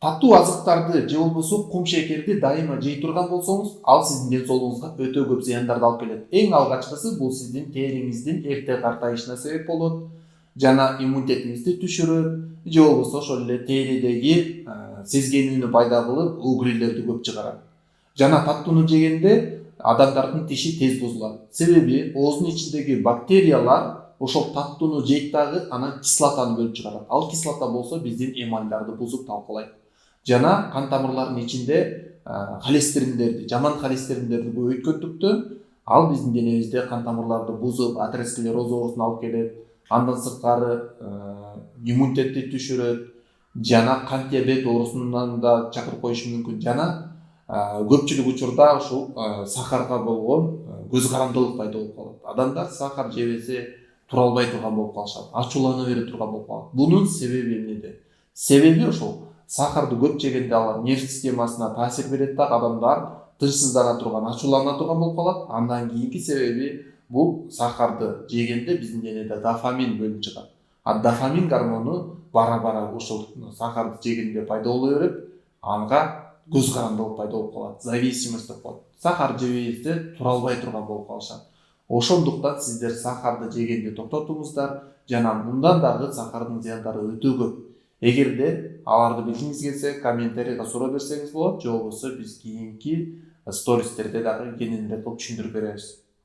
Таттуу азыктарды же болбосо кум шекерди дайыма жей турган болсоңуз, ал сиздин ден соолугуңузга өтө көп зыяндарды алып келет. Эң алгачкысы бул сиздин териңиздин эрте картайышына себеп болот жана иммунитетиңизди түшүрөт, же болбосо ошол эле теридеги сезгенүүнү пайда кылып, угрилерди көп чыгарат. Жана таттууну жегенде адамдардын тиши тез бузулат. Себеби ооздун ичиндеги бактериялар ошол таттууну жейт дагы анан кислотаны бөлүп чыгарат. Ал кислота болсо биздин эмальдарды бузуп талкалайт. Жана кан тамырлардын ичинде холестериндерди, жаман холестериндерди көбөйткөндүктөн ал биздин денебизде кан тамырларды бузуп, атеросклероз оорусуна алып келет. Андан сырткары иммунитетти түшүрөт жана кант диабет оорусунан да чакырып коюшу мүмкүн. Жана көпчүлүк учурда ушул сахарга болгон көз карандылык пайда болуп калат. Адамдар сахар жебесе тура албай турган болуп калышат, ачуулана бере турган болуп калат. Бунун себеби эмнеде? Себеби ошол сахарды көп жегенде алар нерв системасына таасир берет да, адамдар тынчсыздана турган, ачуулана турган болуп калат. Андан кийинки себеби бул сахарды жегенде биздин денеде дофамин бөлүнүп чыгат. Дофамин гормону бара-бара ошол сахарды жегенде пайда боло берип, анга көз карандылык пайда болуп калат, зависимость деп коет. Сахар жебейбизде тура албай турган болуп калышат. Ошондуктан сиздер сахарды жегенди токтотуңуздар, жана мындан дагы сахардын зыяндары өтө көп. Эгерде аларды билгиңиз келсе, комментарийга суроо берсеңиз болот, же болбосо биз кийинки стористерде дагы кененирээк кылып түшүндүрүп беребиз.